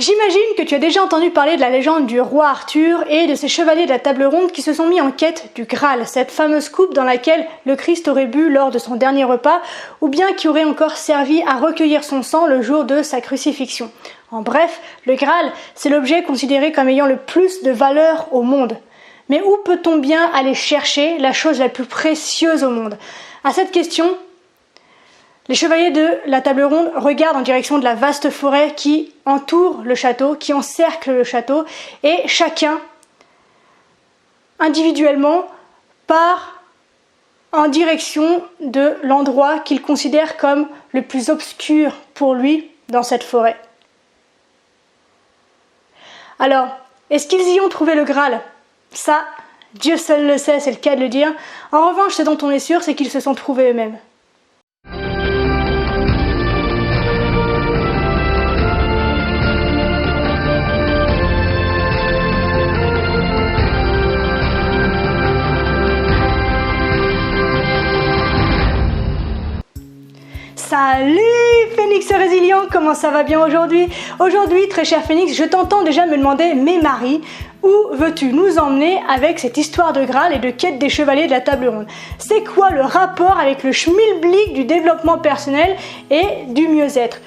J'imagine que tu as déjà entendu parler de la légende du roi Arthur et de ses chevaliers de la table ronde qui se sont mis en quête du Graal, cette fameuse coupe dans laquelle le Christ aurait bu lors de son dernier repas, ou bien qui aurait encore servi à recueillir son sang le jour de sa crucifixion. En bref, le Graal, c'est l'objet considéré comme ayant le plus de valeur au monde. Mais où peut-on bien aller chercher la chose la plus précieuse au monde? À cette question, les chevaliers de la table ronde regardent en direction de la vaste forêt qui entoure le château, qui encercle le château, et chacun, individuellement, part en direction de l'endroit qu'il considère comme le plus obscur pour lui dans cette forêt. Alors, est-ce qu'ils y ont trouvé le Graal? Ça, Dieu seul le sait, c'est le cas de le dire. En revanche, ce dont on est sûr, c'est qu'ils se sont trouvés eux-mêmes. Salut Phénix Résilient, comment ça va bien aujourd'hui? Aujourd'hui, très cher Phénix, je t'entends déjà me demander, mais Marie, où veux-tu nous emmener avec cette histoire de Graal et de quête des chevaliers de la table ronde? C'est quoi le rapport avec le schmilblick du développement personnel et du mieux-être?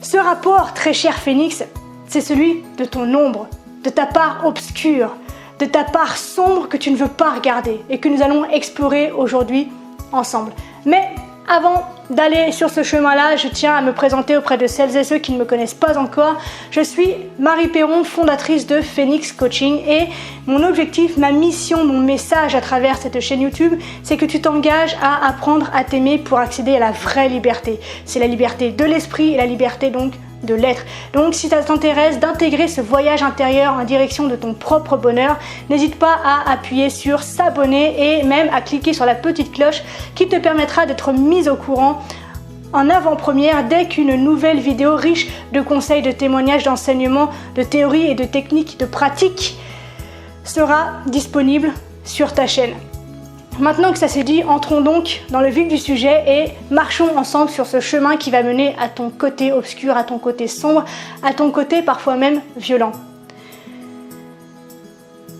Ce rapport, très cher Phénix, c'est celui de ton ombre, de ta part obscure, de ta part sombre que tu ne veux pas regarder et que nous allons explorer aujourd'hui ensemble. Mais avant d'aller sur ce chemin-là, je tiens à me présenter auprès de celles et ceux qui ne me connaissent pas encore. Je suis Marie Perron, fondatrice de Phénix Coaching, et mon objectif, ma mission, mon message à travers cette chaîne YouTube, c'est que tu t'engages à apprendre à t'aimer pour accéder à la vraie liberté. C'est la liberté de l'esprit et la liberté donc de l'être. Donc si ça t'intéresse d'intégrer ce voyage intérieur en direction de ton propre bonheur, n'hésite pas à appuyer sur s'abonner et même à cliquer sur la petite cloche qui te permettra d'être mise au courant en avant-première dès qu'une nouvelle vidéo riche de conseils, de témoignages, d'enseignements, de théories et de techniques, de pratiques sera disponible sur ta chaîne. Maintenant que ça s'est dit, entrons donc dans le vif du sujet et marchons ensemble sur ce chemin qui va mener à ton côté obscur, à ton côté sombre, à ton côté parfois même violent.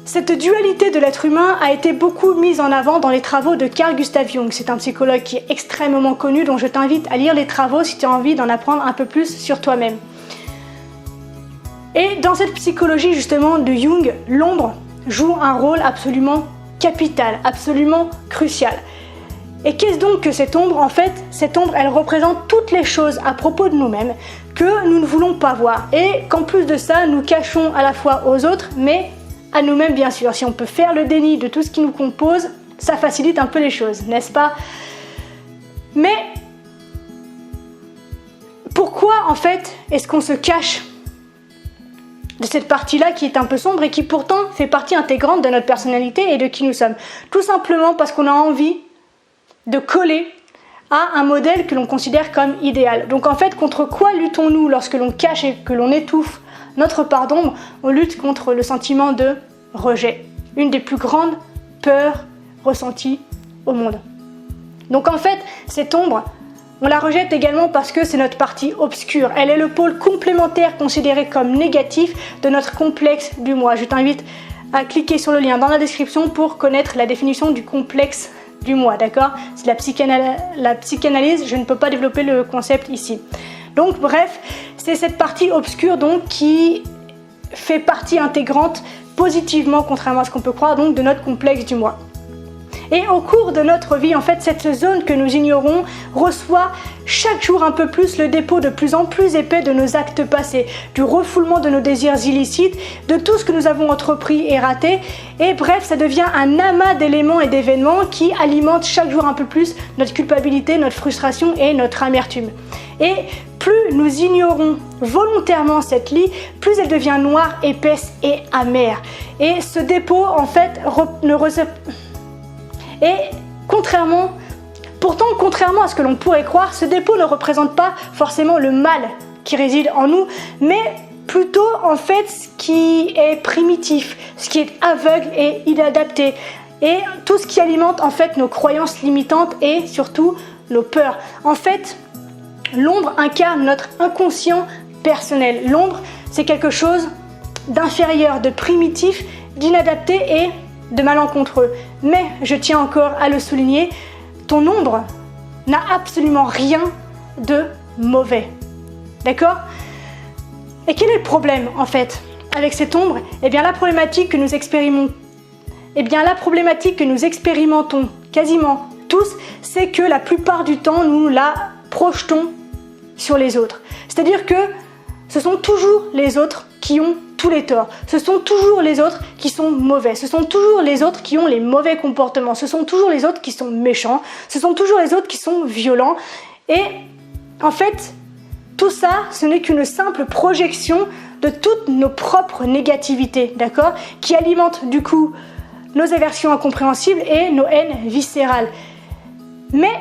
Cette dualité de l'être humain a été beaucoup mise en avant dans les travaux de Carl Gustav Jung. C'est un psychologue qui est extrêmement connu, dont je t'invite à lire les travaux si tu as envie d'en apprendre un peu plus sur toi-même. Et dans cette psychologie justement de Jung, l'ombre joue un rôle absolument capital, absolument crucial. Et qu'est-ce donc que cette ombre? En fait, cette ombre, elle représente toutes les choses à propos de nous-mêmes que nous ne voulons pas voir et qu'en plus de ça, nous cachons à la fois aux autres, mais à nous-mêmes bien sûr. Si on peut faire le déni de tout ce qui nous compose, ça facilite un peu les choses, n'est-ce pas? Mais pourquoi en fait est-ce qu'on se cache de cette partie-là qui est un peu sombre et qui pourtant fait partie intégrante de notre personnalité et de qui nous sommes? Tout simplement parce qu'on a envie de coller à un modèle que l'on considère comme idéal. Donc en fait, contre quoi luttons-nous lorsque l'on cache et que l'on étouffe notre part d'ombre? On lutte contre le sentiment de rejet, une des plus grandes peurs ressenties au monde. Donc en fait, cette ombre, on la rejette également parce que c'est notre partie obscure. Elle est le pôle complémentaire considéré comme négatif de notre complexe du moi. Je t'invite à cliquer sur le lien dans la description pour connaître la définition du complexe du moi, d'accord? C'est la psychanalyse, je ne peux pas développer le concept ici. Donc bref, c'est cette partie obscure donc qui fait partie intégrante positivement, contrairement à ce qu'on peut croire, donc de notre complexe du moi. Et au cours de notre vie, en fait, cette zone que nous ignorons reçoit chaque jour un peu plus le dépôt de plus en plus épais de nos actes passés, du refoulement de nos désirs illicites, de tout ce que nous avons entrepris et raté. Et bref, ça devient un amas d'éléments et d'événements qui alimentent chaque jour un peu plus notre culpabilité, notre frustration et notre amertume. Et plus nous ignorons volontairement cette lie, plus elle devient noire, épaisse et amère. Et ce dépôt, en fait, Et pourtant, contrairement à ce que l'on pourrait croire, ce dépôt ne représente pas forcément le mal qui réside en nous, mais plutôt en fait ce qui est primitif, ce qui est aveugle et inadapté, et tout ce qui alimente en fait nos croyances limitantes et surtout nos peurs. En fait, l'ombre incarne notre inconscient personnel. L'ombre, c'est quelque chose d'inférieur, de primitif, d'inadapté et de malencontreux. Mais, je tiens encore à le souligner, ton ombre n'a absolument rien de mauvais. D'accord? Et quel est le problème, en fait, avec cette ombre? Eh bien, la problématique que nous expérimentons quasiment tous, c'est que la plupart du temps, nous la projetons sur les autres. C'est-à-dire que ce sont toujours les autres qui ont tous les torts. Ce sont toujours les autres qui sont mauvais. Ce sont toujours les autres qui ont les mauvais comportements. Ce sont toujours les autres qui sont méchants. Ce sont toujours les autres qui sont violents. Et en fait, tout ça, ce n'est qu'une simple projection de toutes nos propres négativités, d'accord? Qui alimentent du coup nos aversions incompréhensibles et nos haines viscérales. Mais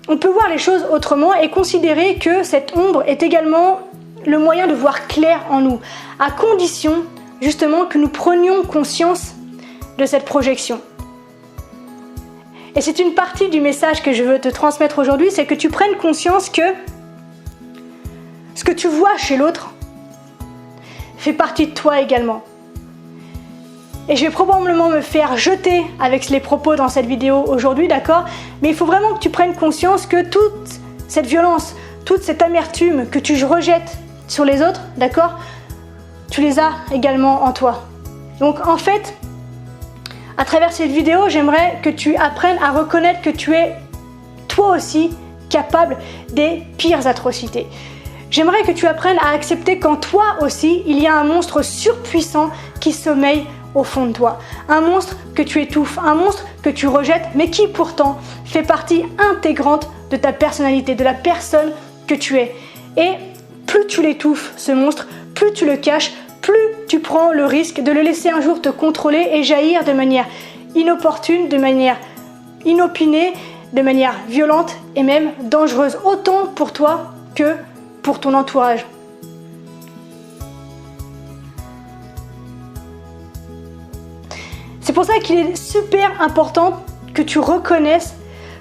on peut voir les choses autrement et considérer que cette ombre est également le moyen de voir clair en nous, à condition justement que nous prenions conscience de cette projection. Et c'est une partie du message que je veux te transmettre aujourd'hui, c'est que tu prennes conscience que ce que tu vois chez l'autre fait partie de toi également. Et je vais probablement me faire jeter avec les propos dans cette vidéo aujourd'hui, d'accord? Mais il faut vraiment que tu prennes conscience que toute cette violence, toute cette amertume que tu rejettes sur les autres, d'accord? Tu les as également en toi. Donc en fait, à travers cette vidéo, j'aimerais que tu apprennes à reconnaître que tu es toi aussi capable des pires atrocités. J'aimerais que tu apprennes à accepter qu'en toi aussi, il y a un monstre surpuissant qui sommeille au fond de toi. Un monstre que tu étouffes, un monstre que tu rejettes, mais qui pourtant fait partie intégrante de ta personnalité, de la personne que tu es. Et plus tu l'étouffes, ce monstre, plus tu le caches, plus tu prends le risque de le laisser un jour te contrôler et jaillir de manière inopportune, de manière inopinée, de manière violente et même dangereuse, autant pour toi que pour ton entourage. C'est pour ça qu'il est super important que tu reconnaisses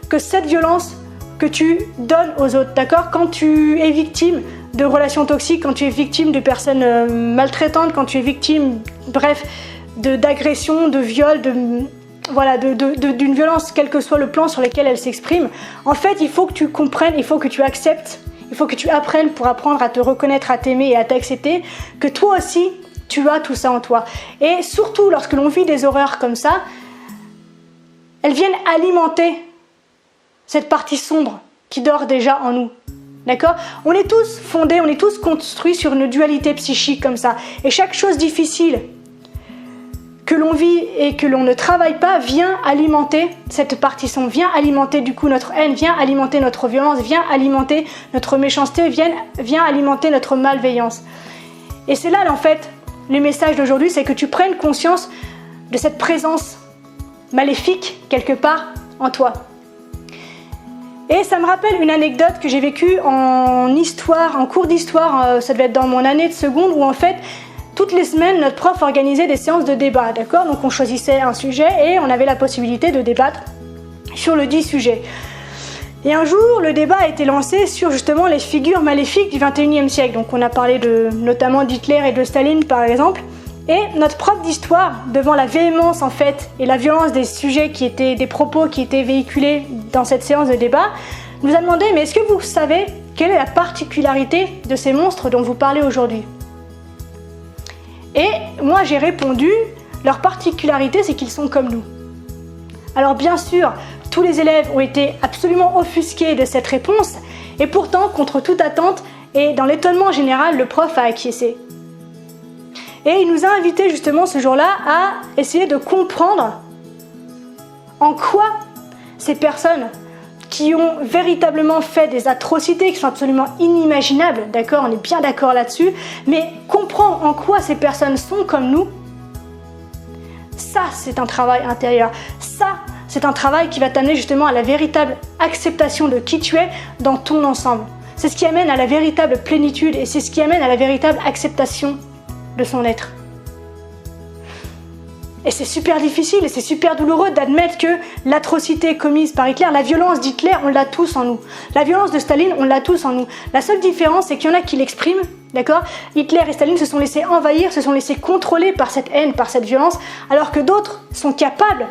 que cette violence que tu donnes aux autres, d'accord? Quand tu es victime de relations toxiques, quand tu es victime de personnes maltraitantes, quand tu es victime, bref, d'agressions, de viols, d'une violence, quel que soit le plan sur lequel elle s'exprime, en fait, il faut que tu comprennes, il faut que tu acceptes, il faut que tu apprennes pour apprendre à te reconnaître, à t'aimer et à t'accepter, que toi aussi, tu as tout ça en toi. Et surtout, lorsque l'on vit des horreurs comme ça, elles viennent alimenter cette partie sombre qui dort déjà en nous. D'accord? On est tous fondés, on est tous construits sur une dualité psychique comme ça. Et chaque chose difficile que l'on vit et que l'on ne travaille pas vient alimenter cette partie sombre, vient alimenter du coup notre haine, vient alimenter notre violence, vient alimenter notre méchanceté, vient alimenter notre malveillance. Et c'est là en fait le message d'aujourd'hui, c'est que tu prennes conscience de cette présence maléfique quelque part en toi. Et ça me rappelle une anecdote que j'ai vécue en histoire, en cours d'histoire, ça devait être dans mon année de seconde, où en fait, toutes les semaines, notre prof organisait des séances de débat, d'accord? Donc on choisissait un sujet et on avait la possibilité de débattre sur le dit sujet. Et un jour, le débat a été lancé sur justement les figures maléfiques du 21e siècle. Donc on a parlé notamment d'Hitler et de Staline par exemple. Et notre prof d'histoire, devant la véhémence en fait et la violence des sujets des propos qui étaient véhiculés dans cette séance de débat, nous a demandé, mais est-ce que vous savez quelle est la particularité de ces monstres dont vous parlez aujourd'hui? Et moi j'ai répondu, leur particularité c'est qu'ils sont comme nous. Alors bien sûr, tous les élèves ont été absolument offusqués de cette réponse, et pourtant, contre toute attente et dans l'étonnement général, le prof a acquiescé. Et il nous a invités justement ce jour-là à essayer de comprendre en quoi ces personnes qui ont véritablement fait des atrocités qui sont absolument inimaginables, d'accord, on est bien d'accord là-dessus, mais comprendre en quoi ces personnes sont comme nous, ça c'est un travail intérieur, ça c'est un travail qui va t'amener justement à la véritable acceptation de qui tu es dans ton ensemble. C'est ce qui amène à la véritable plénitude et c'est ce qui amène à la véritable acceptation de son être. Et c'est super difficile et c'est super douloureux d'admettre que l'atrocité commise par Hitler, la violence d'Hitler, on l'a tous en nous. La violence de Staline, on l'a tous en nous. La seule différence, c'est qu'il y en a qui l'expriment, d'accord ? Hitler et Staline se sont laissés envahir, se sont laissés contrôler par cette haine, par cette violence, alors que d'autres sont capables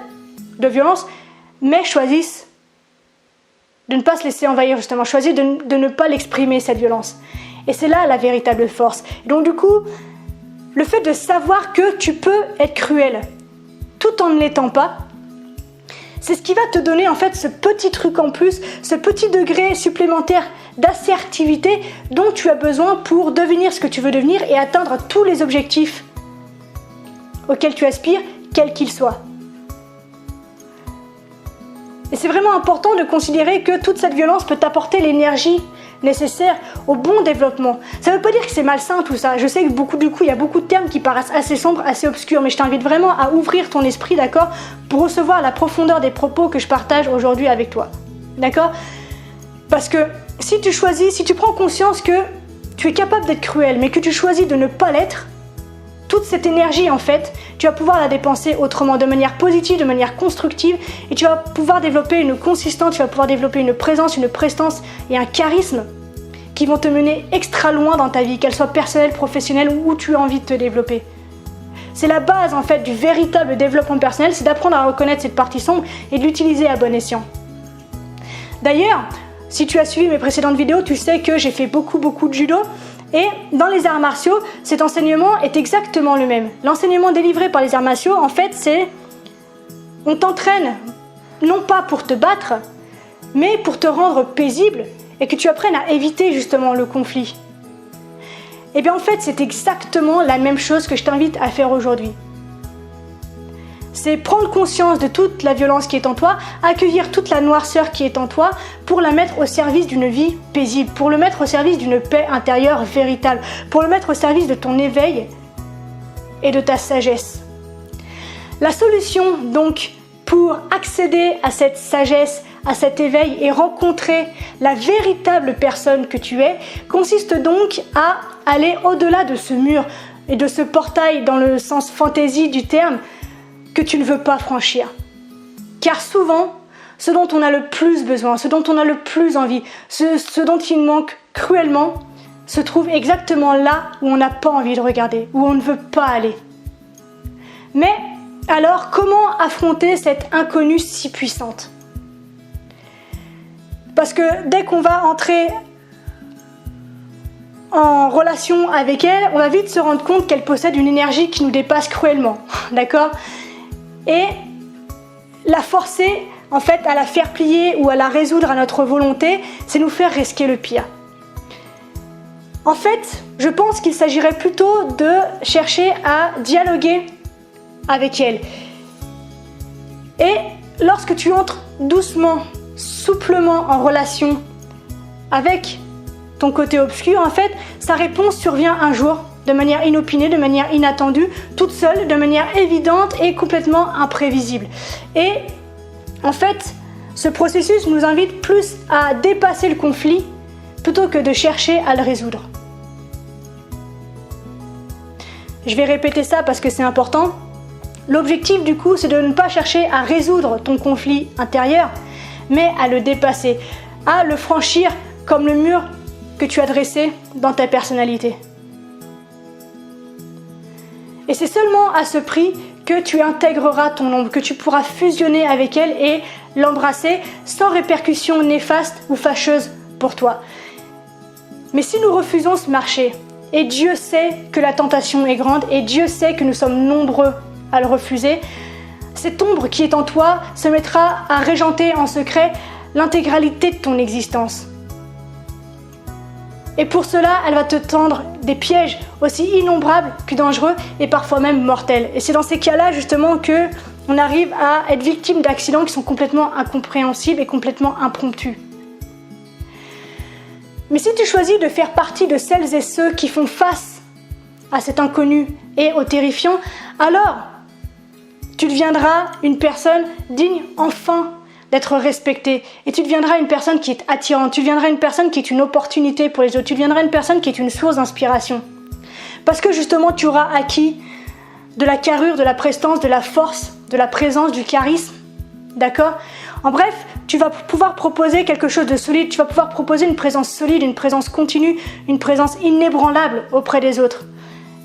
de violence, mais choisissent de ne pas se laisser envahir, justement, choisissent de ne pas l'exprimer, cette violence. Et c'est là la véritable force. Et donc du coup, le fait de savoir que tu peux être cruel, tout en ne l'étant pas, c'est ce qui va te donner en fait ce petit truc en plus, ce petit degré supplémentaire d'assertivité dont tu as besoin pour devenir ce que tu veux devenir et atteindre tous les objectifs auxquels tu aspires, quels qu'ils soient. Et c'est vraiment important de considérer que toute cette violence peut t'apporter l'énergie nécessaire au bon développement. Ça ne veut pas dire que c'est malsain tout ça. Je sais que il y a beaucoup de termes qui paraissent assez sombres, assez obscurs, mais je t'invite vraiment à ouvrir ton esprit, d'accord, pour recevoir la profondeur des propos que je partage aujourd'hui avec toi. D'accord ? Parce que si tu prends conscience que tu es capable d'être cruel, mais que tu choisis de ne pas l'être, toute cette énergie, en fait, tu vas pouvoir la dépenser autrement, de manière positive, de manière constructive, et tu vas pouvoir développer une consistance, tu vas pouvoir développer une présence, une prestance et un charisme qui vont te mener extra loin dans ta vie, qu'elle soit personnelle, professionnelle ou où tu as envie de te développer. C'est la base, en fait, du véritable développement personnel, c'est d'apprendre à reconnaître cette partie sombre et de l'utiliser à bon escient. D'ailleurs, si tu as suivi mes précédentes vidéos, tu sais que j'ai fait beaucoup de judo. Et dans les arts martiaux, cet enseignement est exactement le même. L'enseignement délivré par les arts martiaux, en fait, c'est on t'entraîne non pas pour te battre, mais pour te rendre paisible et que tu apprennes à éviter justement le conflit. Et bien en fait, c'est exactement la même chose que je t'invite à faire aujourd'hui. C'est prendre conscience de toute la violence qui est en toi, accueillir toute la noirceur qui est en toi pour la mettre au service d'une vie paisible, pour le mettre au service d'une paix intérieure véritable, pour le mettre au service de ton éveil et de ta sagesse. La solution donc pour accéder à cette sagesse, à cet éveil et rencontrer la véritable personne que tu es, consiste donc à aller au-delà de ce mur et de ce portail dans le sens fantaisie du terme, que tu ne veux pas franchir. Car souvent, ce dont on a le plus besoin, ce dont on a le plus envie, ce dont il manque cruellement, se trouve exactement là où on n'a pas envie de regarder, où on ne veut pas aller. Mais alors, comment affronter cette inconnue si puissante ? Parce que dès qu'on va entrer en relation avec elle, on va vite se rendre compte qu'elle possède une énergie qui nous dépasse cruellement, d'accord ? Et la forcer, en fait, à la faire plier ou à la résoudre à notre volonté, c'est nous faire risquer le pire. En fait, je pense qu'il s'agirait plutôt de chercher à dialoguer avec elle. Et lorsque tu entres doucement, souplement en relation avec ton côté obscur, en fait, sa réponse survient un jour, de manière inopinée, de manière inattendue, toute seule, de manière évidente et complètement imprévisible. Et en fait, ce processus nous invite plus à dépasser le conflit plutôt que de chercher à le résoudre. Je vais répéter ça parce que c'est important. L'objectif du coup, c'est de ne pas chercher à résoudre ton conflit intérieur, mais à le dépasser, à le franchir comme le mur que tu as dressé dans ta personnalité. Et c'est seulement à ce prix que tu intégreras ton ombre, que tu pourras fusionner avec elle et l'embrasser sans répercussions néfastes ou fâcheuses pour toi. Mais si nous refusons ce marché, et Dieu sait que la tentation est grande, et Dieu sait que nous sommes nombreux à le refuser, cette ombre qui est en toi se mettra à régenter en secret l'intégralité de ton existence. Et pour cela, elle va te tendre des pièges aussi innombrables que dangereux et parfois même mortels. Et c'est dans ces cas-là justement que on arrive à être victime d'accidents qui sont complètement incompréhensibles et complètement impromptus. Mais si tu choisis de faire partie de celles et ceux qui font face à cet inconnu et au terrifiant, alors tu deviendras une personne digne enfin d'être respectée. Et tu deviendras une personne qui est attirante, tu deviendras une personne qui est une opportunité pour les autres, tu deviendras une personne qui est une source d'inspiration. Parce que justement, tu auras acquis de la carrure, de la prestance, de la force, de la présence, du charisme. D'accord? En bref, tu vas pouvoir proposer quelque chose de solide, tu vas pouvoir proposer une présence solide, une présence continue, une présence inébranlable auprès des autres,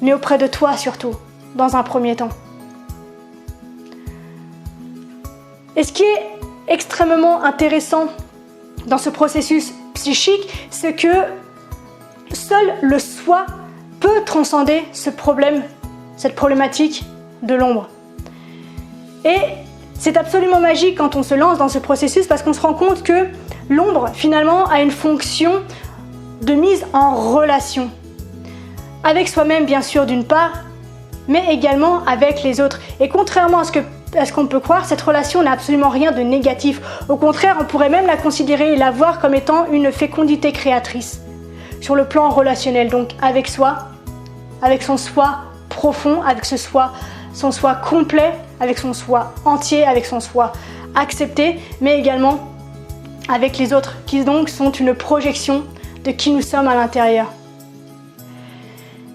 mais auprès de toi surtout, dans un premier temps. Et ce qui est extrêmement intéressant dans ce processus psychique, c'est que seul le soi peut transcender ce problème, cette problématique de l'ombre. Et c'est absolument magique quand on se lance dans ce processus parce qu'on se rend compte que l'ombre, finalement, a une fonction de mise en relation. Avec soi-même, bien sûr, d'une part, mais également avec les autres. Et contrairement à ce qu'on peut croire, cette relation n'a absolument rien de négatif. Au contraire, on pourrait même la considérer et la voir comme étant une fécondité créatrice sur le plan relationnel, donc avec soi, avec son soi profond, avec son soi complet, avec son soi entier, avec son soi accepté, mais également avec les autres, qui donc sont une projection de qui nous sommes à l'intérieur.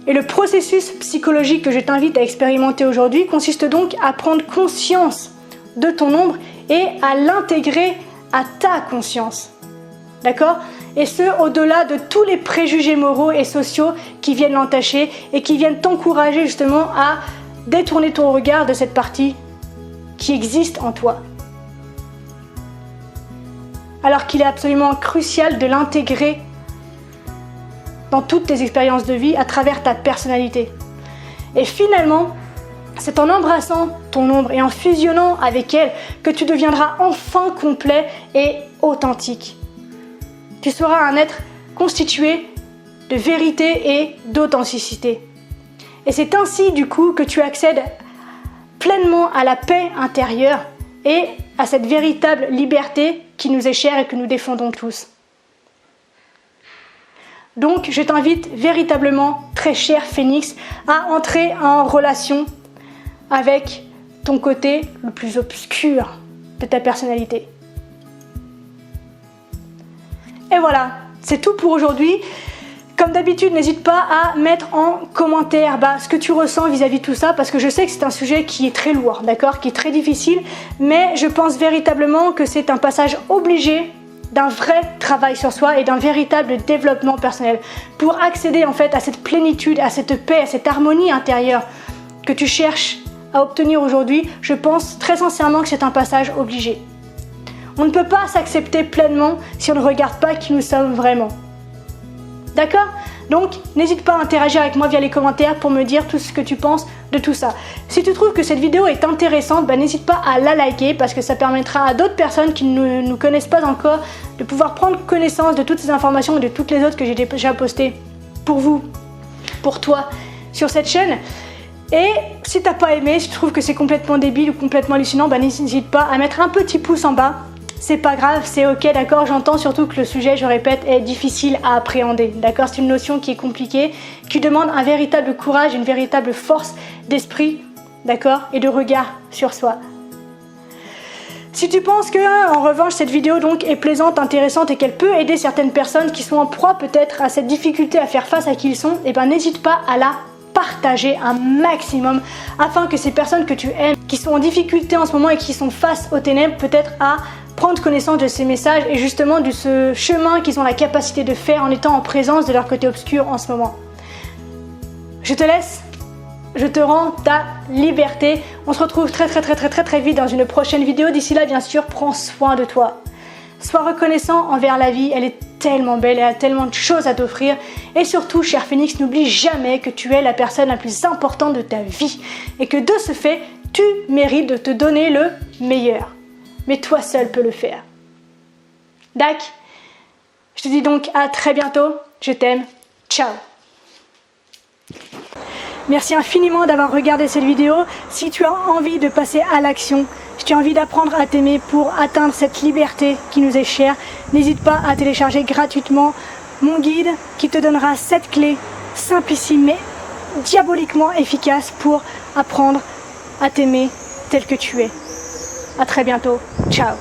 Et le processus psychologique que je t'invite à expérimenter aujourd'hui consiste donc à prendre conscience de ton ombre et à l'intégrer à ta conscience. D'accord? Et ce, au-delà de tous les préjugés moraux et sociaux qui viennent l'entacher et qui viennent t'encourager justement à détourner ton regard de cette partie qui existe en toi. Alors qu'il est absolument crucial de l'intégrer dans toutes tes expériences de vie à travers ta personnalité. Et finalement, c'est en embrassant ton ombre et en fusionnant avec elle que tu deviendras enfin complet et authentique. Tu seras un être constitué de vérité et d'authenticité. Et c'est ainsi du coup que tu accèdes pleinement à la paix intérieure et à cette véritable liberté qui nous est chère et que nous défendons tous. Donc je t'invite véritablement, très cher Phénix, à entrer en relation avec ton côté le plus obscur de ta personnalité. Et voilà, c'est tout pour aujourd'hui. Comme d'habitude, n'hésite pas à mettre en commentaire ce que tu ressens vis-à-vis de tout ça, parce que je sais que c'est un sujet qui est très lourd, d'accord, qui est très difficile, mais je pense véritablement que c'est un passage obligé d'un vrai travail sur soi et d'un véritable développement personnel pour accéder en fait à cette plénitude, à cette paix, à cette harmonie intérieure que tu cherches à obtenir aujourd'hui. Je pense très sincèrement que c'est un passage obligé. On ne peut pas s'accepter pleinement si on ne regarde pas qui nous sommes vraiment. D'accord? Donc, n'hésite pas à interagir avec moi via les commentaires pour me dire tout ce que tu penses de tout ça. Si tu trouves que cette vidéo est intéressante, n'hésite pas à la liker parce que ça permettra à d'autres personnes qui ne nous connaissent pas encore de pouvoir prendre connaissance de toutes ces informations et de toutes les autres que j'ai déjà postées pour vous, pour toi, sur cette chaîne. Et si tu n'as pas aimé, si tu trouves que c'est complètement débile ou complètement hallucinant, n'hésite pas à mettre un petit pouce en bas. C'est pas grave, c'est ok, d'accord, j'entends surtout que le sujet, je répète, est difficile à appréhender, d'accord? C'est une notion qui est compliquée, qui demande un véritable courage, une véritable force d'esprit, d'accord? Et de regard sur soi. Si tu penses que, en revanche, cette vidéo donc est plaisante, intéressante et qu'elle peut aider certaines personnes qui sont en proie peut-être à cette difficulté à faire face à qui ils sont, n'hésite pas à la partager un maximum afin que ces personnes que tu aimes, qui sont en difficulté en ce moment et qui sont face aux ténèbres, peut-être à prendre connaissance de ces messages et justement de ce chemin qu'ils ont la capacité de faire en étant en présence de leur côté obscur en ce moment. Je te laisse, je te rends ta liberté. On se retrouve très vite dans une prochaine vidéo. D'ici là, bien sûr, prends soin de toi. Sois reconnaissant envers la vie, elle est tellement belle, elle a tellement de choses à t'offrir. Et surtout, cher Phénix, n'oublie jamais que tu es la personne la plus importante de ta vie et que de ce fait, tu mérites de te donner le meilleur. Mais toi seul peux le faire. Dac, je te dis donc à très bientôt. Je t'aime. Ciao. Merci infiniment d'avoir regardé cette vidéo. Si tu as envie de passer à l'action, si tu as envie d'apprendre à t'aimer pour atteindre cette liberté qui nous est chère, n'hésite pas à télécharger gratuitement mon guide qui te donnera 7 clés simplissimes mais diaboliquement efficaces pour apprendre à t'aimer tel que tu es. À très bientôt. Ciao.